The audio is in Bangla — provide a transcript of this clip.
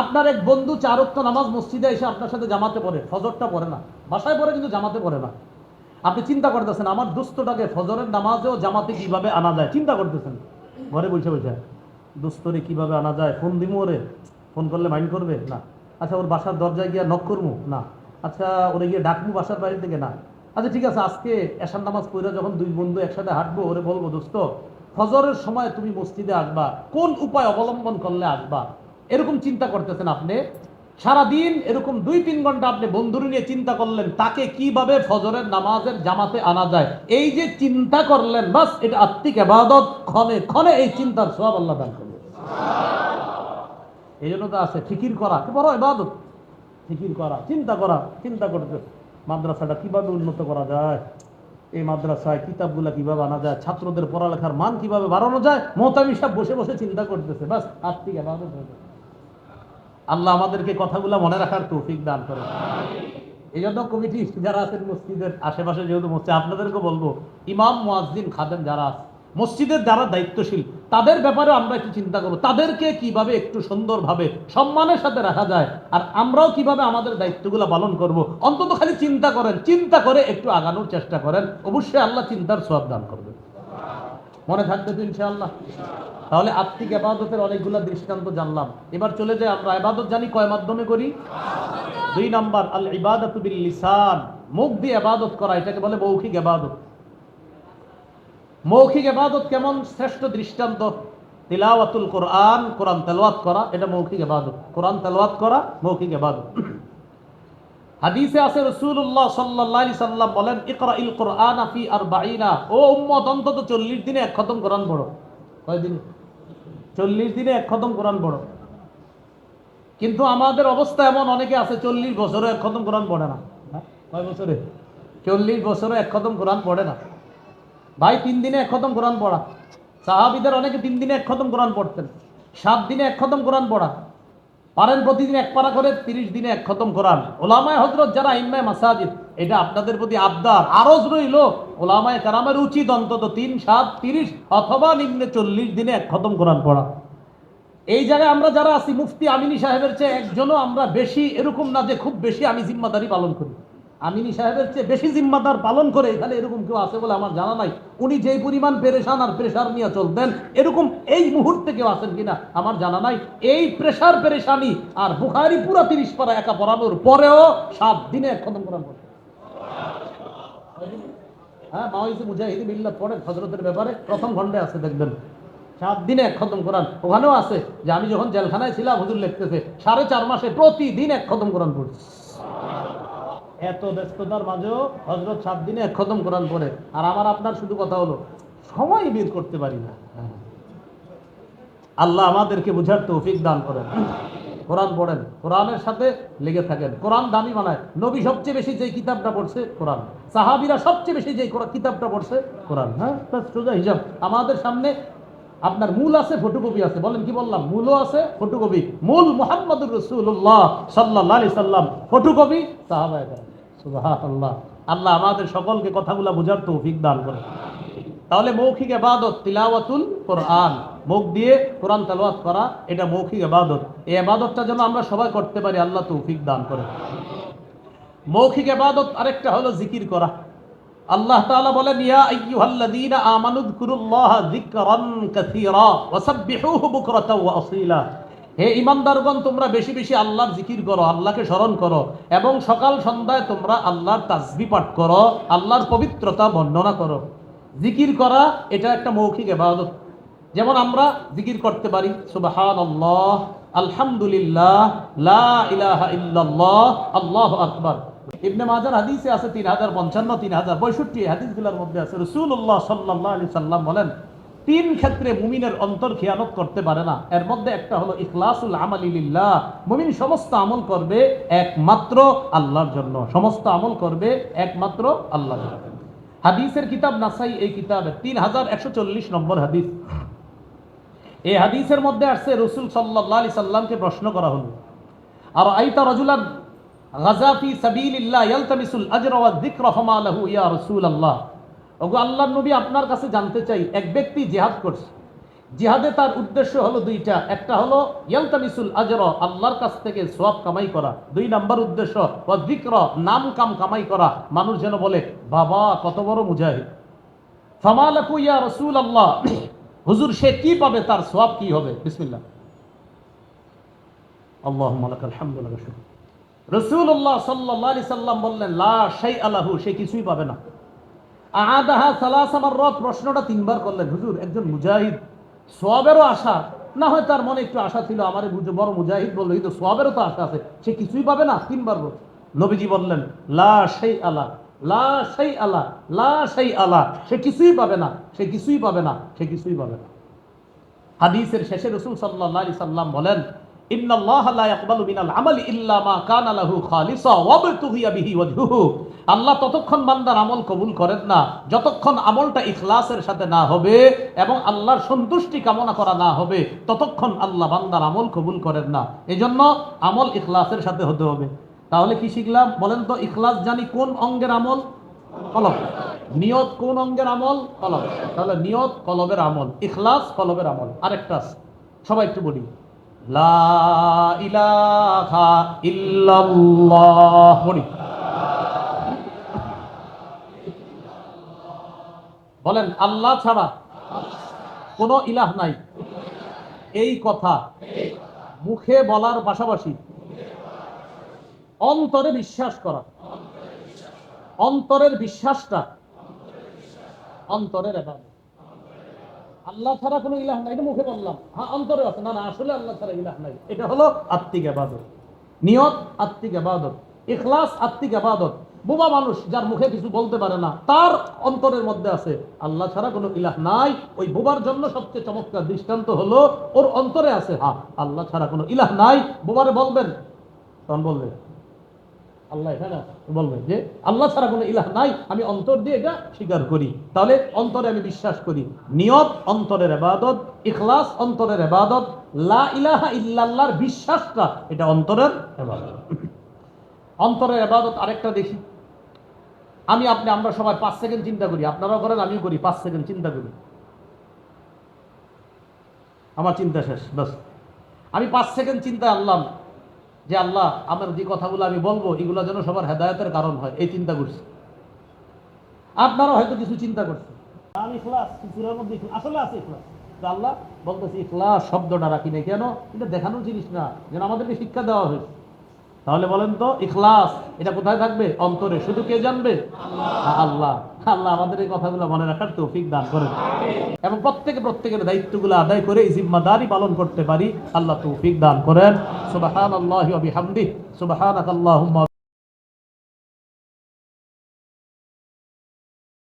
আপনার এক বন্ধু 4 ওয়াক্ত নামাজ মসজিদে এসে আপনার সাথে জামাতে পড়ে, ফজরটা পড়ে না, বাসায় পড়ে কিন্তু জামাতে পড়ে না। আপনি চিন্তা করতেছেন আমার দুস্থটাকে ফজরের নামাজেও জামাতে কিভাবে আনা যায়, চিন্তা করতেছেন ঘরে বসে বসে দুস্থরে কিভাবে আনা যায়। ফোন দিমু ওরে, ফোন করলে মাইন্ড করবে না। আচ্ছা ওর বাসার দরজায় গিয়ে নক করবো না। আচ্ছা ওরে গিয়ে ডাকবো বাসার বাইরে থেকে না। আচ্ছা ঠিক আছে আজকে এশার নামাজ পড়ে যখন দুই বন্ধু একসাথে হাঁটবো, ওরে বলবো দোস্ত ফজরের সময় তুমি মসজিদে আসবা, কোন উপায় অবলম্বন করলে আসবা। এরকম চিন্তা করতেছেন আপনি সারাদিন, এরকম 2-3 ঘন্টা আপনি বন্ধুরে নিয়ে চিন্তা করলেন তাকে কিভাবে ফজরের নামাজের জামাতে আনা যায়। এই যে চিন্তা করলেন, বাস এটা আত্মিক ইবাদত। ক্ষণে ক্ষণে এই চিন্তার সওয়াব আল্লাহ দান করবে। এই জন্য তো আছে ফিকির করা বড় ইবাদত। ফিকির করা, চিন্তা করা, চিন্তা করতে মাদ্রাসাটা কিভাবে উন্নত করা যায়, এই মাদ্রাসায় কিতাবগুলা কিভাবে আনা যায়, ছাত্রদের পড়ালেখার মান কিভাবে বাড়ানো যায়। মোহতামি সাহেব বসে বসে চিন্তা করতেছে, বাস আত্মিক ইবাদত হয়ে যায়। আল্লাহ আমাদেরকে কথাগুলো মনে রাখার তৌফিক দান করে। এই জন্য কমিটি যারা আছেন মসজিদের আশেপাশে, যেহেতু মসজিদ, আপনাদেরকে বলবো ইমাম মুয়াজ্জিন খাদেম যারা আছে মসজিদের যারা দায়িত্বশীল, তাদের ব্যাপারে আমরা একটু চিন্তা করবো, তাদেরকে কিভাবে একটু সুন্দরভাবে সম্মানের সাথে রাখা যায়, আর আমরাও কিভাবে আমাদের দায়িত্বগুলো পালন করব। অন্তত খালি চিন্তা করেন, চিন্তা করে একটু আগানোর চেষ্টা করেন, অবশ্যই আল্লাহ চিন্তার সওয়াব দান করবে। মনে থাকবে তো ইনশাআল্লাহ। তাহলে আত্মিক ইবাদতের অনেকগুলো দৃষ্টান্ত জানলাম। এবার চলে যাই, আমরা ইবাদত জানি কয় মাধ্যমে করি। 2 নাম্বার আল ইবাদাতু বিল লিসান, মুখ দিয়ে ইবাদত করা, এটাকে বলে মৌখিক ইবাদত। মৌখিক ইবাদত কেমন? শ্রেষ্ঠ দৃষ্টান্ত তিলাওয়াতুল কোরআন, কোরআন তেলাওয়াত করা, এটা মৌখিক ইবাদত। কোরআন তেলাওয়াত করা মৌখিক ইবাদত। হাদিসে আছে রাসূলুল্লাহ সাল্লাল্লাহু আলাইহি সাল্লাম বলেন ইকরাইল কোরআন ফি 40, ও উম্মত অন্তত 40 দিনে এক খতম কোরআন পড়ো। কয় দিনে? 40 দিনে এক খতম কোরআন পড়ো। কিন্তু আমাদের অবস্থা এমন, অনেকে আছে 40 বছরে এক খতম কোরআন পড়ে না। কয় বছরে? 40 বছরে এক খতম কোরআন পড়ে না। ভাই 3 দিনে এক খতম কোরআন পড়া। সাহাবীদের অনেকে 3 দিনে এক খতম কোরআন পড়তেন। 7 দিনে এক খতম কোরআন পড়া। পারেন প্রতিদিন এক পারা করে 30 দিনে এক খতম কোরআন। ওলামায়ে হযরত যারা ইমামে মাসাজিদ, এটা আপনাদের প্রতি আবদার, আরজ রইল, ওলামায়ে কেরামের উচিত অন্তত 3, 7, 30 অথবা নিম্নে 40 দিনে এক খতম কোরআন পড়া। এই জায়গায় আমরা যারা আছি মুফতি আমিনী সাহেবের চেয়ে একজনও আমরা বেশি, এরকম না যে খুব বেশি আমি জিম্মাদারি পালন করি। আমিনী সাহেবের চেয়ে বেশি জিম্মাদার পালন করে এখানে এরকম কেউ আছে বলে আমার জানা নাই। উনি যেই পরিমাণ পেরেশান আর প্রেশার নিয়ে চলতেন, এরকম এই মুহূর্তে কেউ আছেন কিনা আমার জানা নাই। এই প্রেশার পেরেশানি আর বুখারী পুরা 30 পারা একা পড়ানোর পরেও 7 দিনে এক খতম কোরআন পড়তেন। হ্যাঁ, মাওয়াইজে মুজাহিদি মিল্লাত পড়েন হযরতের ব্যাপারে, প্রথম খণ্ডে আছে দেখবেন 7 দিনে এক খতম কোরআন। ওখানেও আছে যে আমি যখন জেলখানায় ছিলাম হুজুর লিখতেছে 4.5 মাসে প্রতিদিন এক খতম কোরআন পড়ছি। এত ব্যস্ততার মাঝেও হযরত 7 দিনে এক খতম কোরআন পড়ে। আর আমার আপনার শুধু কথা হলো সময় বের করতে পারি না। আল্লাহ আমাদেরকে বুঝার তৌফিক দান করেন। কোরআন পড়েন, কোরআনের সাথে লেগে থাকেন। কোরআন দামি বানায়। নবী সবচেয়ে বেশি যে কিতাবটা পড়ছে কোরআন, সাহাবীরা সবচেয়ে বেশি যে কিতাবটা পড়ছে কোরআন। হ্যাঁ, সোজা হিসাব। আমাদের সামনে আপনার মূল আছে, ফটোকপি আছে। বলেন কি বললাম? মূলও আছে, ফটোকপি। মূল মুহাম্মদুর রাসূলুল্লাহ সাল্লাল্লাহু আলাইহি সাল্লাম, ফটোকপি সাহাবায়ে কেরাম। সুবহানাল্লাহ। আল্লাহ আমাদের সকলকে কথাগুলো বোঝার তৌফিক দান করেন। তাহলে মৌখিক ইবাদত তিলাওয়াতুল কোরআন, মুখ দিয়ে কোরআন তেলাওয়াত করা, এটা মৌখিক ইবাদত। এই ইবাদতটা যেন আমরা সবাই করতে পারি, আল্লাহ তৌফিক দান করেন। মৌখিক ইবাদত আরেকটা হলো জিকির করা। আল্লাহ তাআলা বলেন ইয়া আইয়ুহাল্লাযীনা আমানুযকুরুল্লাহা যিকরান কাসীরা ওয়াসাব্বিহুহু বুকরাতাও ওয়া আসীলা। হে ঈমানদারগণ, তোমরা বেশি বেশি আল্লাহর জিকির করো, আল্লাহকে স্মরণ করো, এবং সকাল সন্ধ্যায় তোমরা আল্লাহর তাসবিহ পাঠ করো, আল্লাহর পবিত্রতা বর্ণনা করো। জিকির করা এটা একটা মৌখিক ইবাদত। যেমন আমরা জিকির করতে পারি সুবহানাল্লাহ, আলহামদুলিল্লাহ, লা ইলাহা ইল্লাল্লাহ, আল্লাহু আকবার। ইবনে মাজার হাদিসে আছে 3055, 3062 হাদিসগুলোর মধ্যে আছে রাসূলুল্লাহ সাল্লাল্লাহু আলাইহি সাল্লাম বলেন 3 ক্ষেত্রে মুমিনের অন্তর খিয়ানত করতে পারে না। এর মধ্যে একটা হলো ইখলাসুল আমালি লিল্লাহ। মুমিন সমস্ত আমল করবে একমাত্র আল্লাহর জন্য, সমস্ত আমল করবে একমাত্র আল্লাহর জন্য। হাদিসের কিতাব নাসাই, এই কিতাবে 3140 নম্বর হাদিস। এই হাদিসের মধ্যে আসছে রাসূল সাল্লাল্লাহু আলাইহি সাল্লামকে প্রশ্ন করা হলো, আর আইতা রাজুলান গাজা ফি সাবিলিল্লাহ ইয়ালতামিসুল আজরা ওয়াজ যিকরা ফামা লাহু ইয়া রাসূলুল্লাহ। ওগো আল্লাহর নবী, আপনার কাছে জানতে চাই, এক ব্যক্তি জিহাদ করছে, জিহাদে তার উদ্দেশ্য হলো দুইটা, একটা হলো ইয়ালতামিসুল আজর, আল্লাহর কাছ থেকে সওয়াব কামাই করা। দুই নাম্বার উদ্দেশ্য ওয়া যিকর, নাম কাম কামাই করা, মানুষ যেন বলে বাবা কত বড় মুজাহিদ। ফামা লাকু ইয়া রাসূলুল্লাহ, হুজুর সে কি পাবে, তার সওয়াব কি হবে? বিসমিল্লাহ। আল্লাহুম্মা লাকাল হামদু ওয়া লাকাল শুকর। রাসূলুল্লাহ সাল্লাল্লাহু আলাইহি সাল্লাম বললেন লা শাইআ লাহু, সে কিছুই পাবে না। আদাহা সালাসা মাররাত, প্রশ্নটা তিনবার করলেন। হুজুর একজন মুজাহিদ, সওয়াবেরও আশা, না হয় তার মনে একটু আশা ছিল আমারে বড় মুজাহিদ বললো, কিন্তু সওয়াবেরও তো আশা আছে, সে কিছুই পাবে না? তিনবার বল। নবীজি বললেন লা শাইআ লা, লা শাইআ লা, লা শাইআ লা, সে কিছুই পাবে না, সে কিছুই পাবে না, সে কিছুই পাবে না। হাদিসের শেষে রাসূল সাল্লাল্লাহু আলাইহি সাল্লাম বলেন ইন্নাল্লাহা লা ইয়াকবালু মিনাল আমালি ইল্লা মা কানা লাহু খালিসা ওয়াবতুগিয়া বিহি ওয়াজহুহু, আল্লাহ ততক্ষণ বান্দার আমল কবুল করেন না যতক্ষণ আমলটা ইখলাসের সাথে না হবে এবং আল্লাহর সন্তুষ্টি কামনা করা না হবে, ততক্ষণ আল্লাহ বান্দার আমল কবুল করেন না। এজন্য আমল ইখলাসের সাথে হতে হবে। তাহলে কি শিখলাম বলেন তো? ইখলাস জানি কোন অঙ্গের আমল? কলব। নিয়ত কোন অঙ্গের আমল? কলব। তাহলে নিয়ত কলবের আমল, ইখলাস কলবের আমল। আরেকটা আছে, সবাই একটু বলি, লা ইলাহা ইল্লাল্লাহ। বলি, বলেন আল্লাহ ছাড়া কোন ইলাহ নাই। এই কথা মুখে বলার পাশাপাশি অন্তরে বিশ্বাস করা। অন্তরের বিশ্বাসটা অন্তরের ইবাদত। আল্লাহ ছাড়া কোনো ইলাহ নাই, এটা মুখে বললাম, হ্যাঁ অন্তরে আছে, না না আসলে আল্লাহ ছাড়া ইলাহ নাই। এটা হলো আত্মিক ইবাদত। নিয়ত আত্মিক ইবাদত, ইখলাস আত্মিক ইবাদত। বোবা মানুষ যার মুখে কিছু বলতে পারে না, তার অন্তরের মধ্যে আছে আল্লাহ ছাড়া কোনো ইলাহ নাই। ওই বোবার জন্য সবচেয়ে চমৎকার দৃষ্টান্ত হলো ওর অন্তরে আছে হ্যাঁ আল্লাহ ছাড়া কোনো ইলাহ নাই। বোবারে বলবেন, তখন বলবে আল্লাহ এখানে বলবে যে আল্লাহ ছাড়া কোনো ইলাহ নাই, আমি অন্তর দিয়ে এটা স্বীকার করি। তাহলে অন্তরে আমি বিশ্বাস করি। নিয়ত অন্তরের ইবাদত, ইখলাস অন্তরের ইবাদত, লা ইলাহা ইল্লাল্লাহর বিশ্বাসটা এটা অন্তরের ইবাদত। অন্তরের ইবাদত আরেকটা দেখি, আমরা সবাই 5 সেকেন্ড চিন্তা করি, আপনারাও করেন আমিও করি। 5 সেকেন্ড চিন্তা করি, আমার চিন্তা শেষ, বাস। আমি 5 সেকেন্ড চিন্তা আনলাম যে আল্লাহ আমার যে কথাগুলো আমি বলবো এগুলো যেন সবার হেদায়েতের কারণ হয়, এই চিন্তা করছি। আপনারা হয়তো কিছু চিন্তা করছেন, আমি ইখলাস কিছুর মধ্যে আসলে আছে ইখলাস, আল্লাহ বলতেছি ইখলাস শব্দটা রাখি নাই কেন? এটা দেখানোর জিনিস না, যেন আমাদেরকে শিক্ষা দেওয়া হয়েছে। তাহলে বলেন তো ইখলাস এটা কোথায় থাকবে? অন্তরে। শুধু কে জানবে? আল্লাহ। আল্লাহ আমাদের এই কথাগুলো মনে রাখার তৌফিক দান করেন এবং প্রত্যেকের দায়িত্বগুলো আদায় করে এই জিম্মাদারি পালন করতে পারি আল্লাহ তৌফিক দান করেন। সুবহানাল্লাহি ওয়া বিহামদিহি, সুবহানাকাল্লাহুম্মা